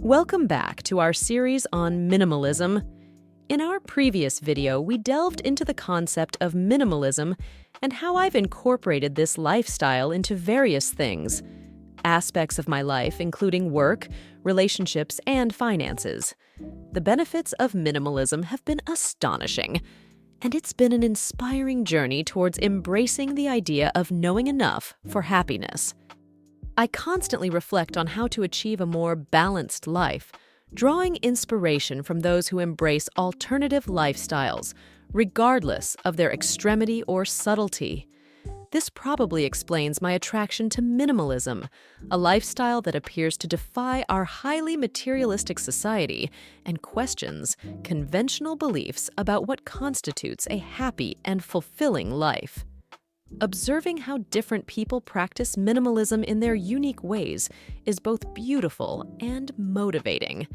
Welcome back to our series on minimalism. In our previous video, we delved into the concept of minimalism and how I've incorporated this lifestyle into various things, aspects of my life, including work, relationships, and finances. The benefits of minimalism have been astonishing, and it's been an inspiring journey towards embracing the idea of knowing enough for happiness. I constantly reflect on how to achieve a more balanced life, drawing inspiration from those who embrace alternative lifestyles, regardless of their extremity or subtlety. This probably explains my attraction to minimalism, a lifestyle that appears to defy our highly materialistic society and questions conventional beliefs about what constitutes a happy and fulfilling life. Observing how different people practice minimalism in their unique ways is both beautiful and motivating.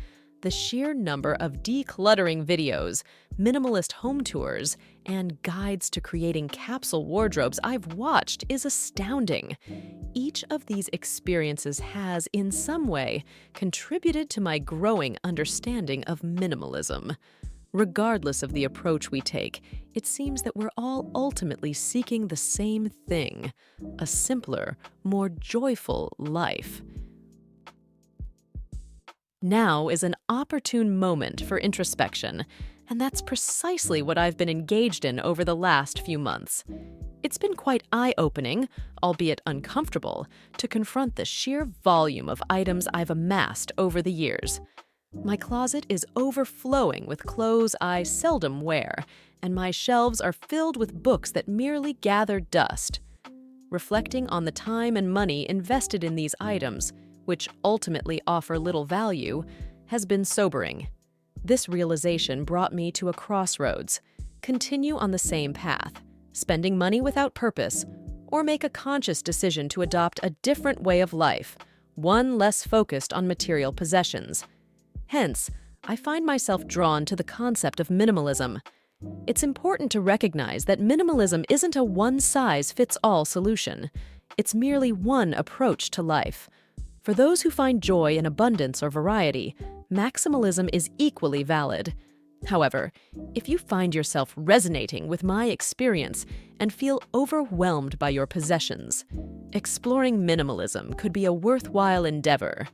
The sheer number of decluttering videos, minimalist home tours, and guides to creating capsule wardrobes I've watched is astounding. Each of these experiences has, in some way, contributed to my growing understanding of minimalism. Regardless of the approach we take, it seems that we're all ultimately seeking the same thing: a simpler, more joyful life. Now is an opportune moment for introspection, and that's precisely what I've been engaged in over the last few months. It's been quite eye-opening, albeit uncomfortable, to confront the sheer volume of items I've amassed over the years. My closet is overflowing with clothes I seldom wear, and my shelves are filled with books that merely gather dust. Reflecting on the time and money invested in these items, which ultimately offer little value, has been sobering. This realization brought me to a crossroads: continue on the same path, spending money without purpose, or make a conscious decision to adopt a different way of life, one less focused on material possessions. Hence, I find myself drawn to the concept of minimalism. It's important to recognize that minimalism isn't a one-size-fits-all solution. It's merely one approach to life. For those who find joy in abundance or variety, maximalism is equally valid. However, if you find yourself resonating with my experience and feel overwhelmed by your possessions, exploring minimalism could be a worthwhile endeavor.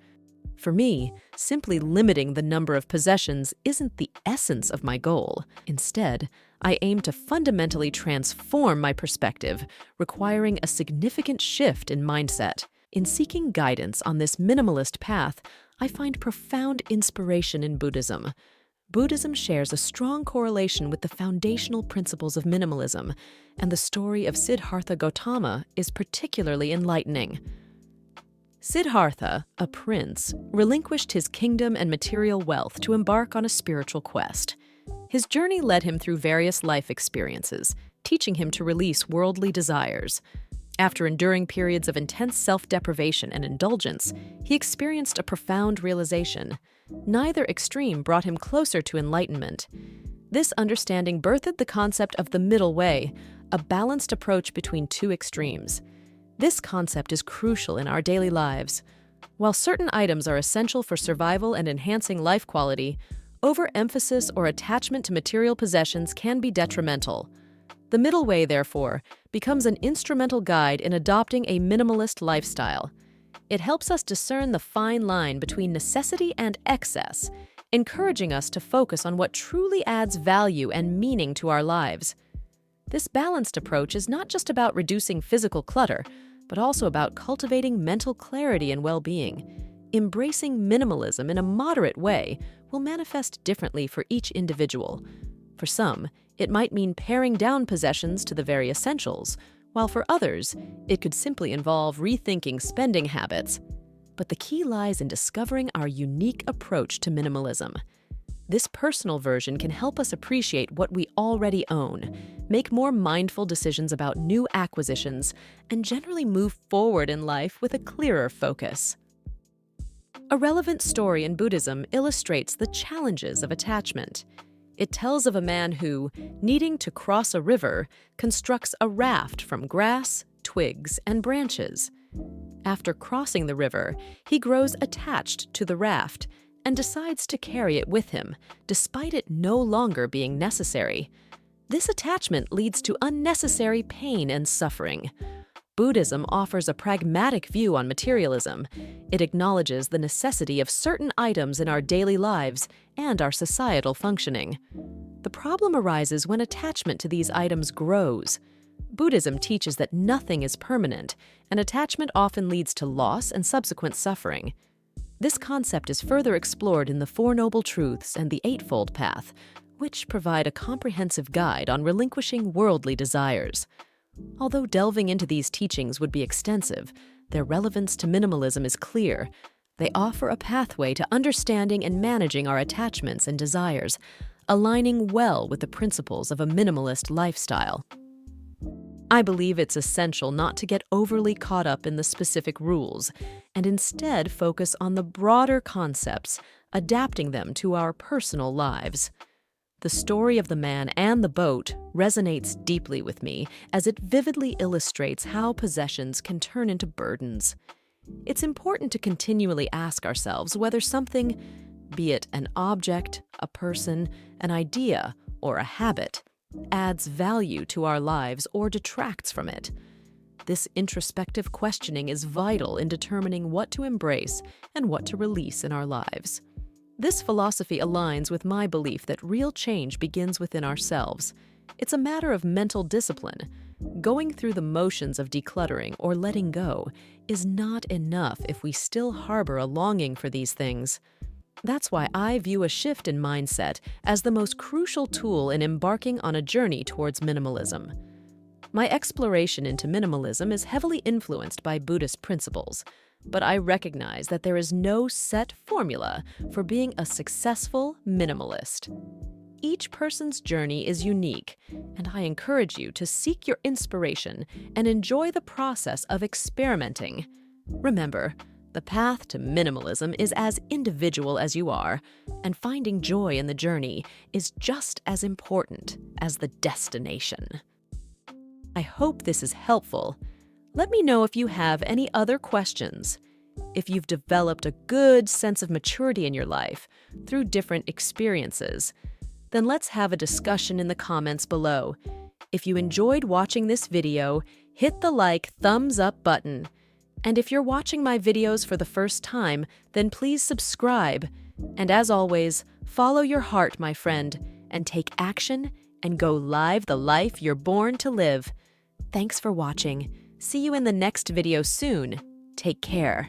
For me, simply limiting the number of possessions isn't the essence of my goal. Instead, I aim to fundamentally transform my perspective, requiring a significant shift in mindset. In seeking guidance on this minimalist path, I find profound inspiration in Buddhism. Buddhism shares a strong correlation with the foundational principles of minimalism, and the story of Siddhartha Gautama is particularly enlightening. Siddhartha, a prince, relinquished his kingdom and material wealth to embark on a spiritual quest. His journey led him through various life experiences, teaching him to release worldly desires. After enduring periods of intense self-deprivation and indulgence, he experienced a profound realization. Neither extreme brought him closer to enlightenment. This understanding birthed the concept of the middle way, a balanced approach between two extremes. This concept is crucial in our daily lives. While certain items are essential for survival and enhancing life quality, overemphasis or attachment to material possessions can be detrimental. The middle way, therefore, becomes an instrumental guide in adopting a minimalist lifestyle. It helps us discern the fine line between necessity and excess, encouraging us to focus on what truly adds value and meaning to our lives. This balanced approach is not just about reducing physical clutter, but also about cultivating mental clarity and well-being. Embracing minimalism in a moderate way will manifest differently for each individual. For some, it might mean paring down possessions to the very essentials, while for others, it could simply involve rethinking spending habits. But the key lies in discovering our unique approach to minimalism. This personal version can help us appreciate what we already own, make more mindful decisions about new acquisitions, and generally move forward in life with a clearer focus. A relevant story in Buddhism illustrates the challenges of attachment. It tells of a man who, needing to cross a river, constructs a raft from grass, twigs, and branches. After crossing the river, he grows attached to the raft, and decides to carry it with him, despite it no longer being necessary. This attachment leads to unnecessary pain and suffering. Buddhism offers a pragmatic view on materialism. It acknowledges the necessity of certain items in our daily lives and our societal functioning. The problem arises when attachment to these items grows. Buddhism teaches that nothing is permanent, and attachment often leads to loss and subsequent suffering. This concept is further explored in the Four Noble Truths and the Eightfold Path, which provide a comprehensive guide on relinquishing worldly desires. Although delving into these teachings would be extensive, their relevance to minimalism is clear. They offer a pathway to understanding and managing our attachments and desires, aligning well with the principles of a minimalist lifestyle. I believe it's essential not to get overly caught up in the specific rules, and instead focus on the broader concepts, adapting them to our personal lives. The story of the man and the boat resonates deeply with me as it vividly illustrates how possessions can turn into burdens. It's important to continually ask ourselves whether something, be it an object, a person, an idea, or a habit, adds value to our lives or detracts from it. This introspective questioning is vital in determining what to embrace and what to release in our lives. This philosophy aligns with my belief that real change begins within ourselves. It's a matter of mental discipline. Going through the motions of decluttering or letting go is not enough if we still harbor a longing for these things. That's why I view a shift in mindset as the most crucial tool in embarking on a journey towards minimalism. My exploration into minimalism is heavily influenced by Buddhist principles, but I recognize that there is no set formula for being a successful minimalist. Each person's journey is unique, and I encourage you to seek your inspiration and enjoy the process of experimenting. Remember, the path to minimalism is as individual as you are, and finding joy in the journey is just as important as the destination. I hope this is helpful. Let me know if you have any other questions. If you've developed a good sense of maturity in your life through different experiences, then let's have a discussion in the comments below. If you enjoyed watching this video, hit the thumbs up button. And if you're watching my videos for the first time, then please subscribe. And as always, follow your heart, my friend, and take action and go live the life you're born to live. Thanks for watching. See you in the next video soon. Take care.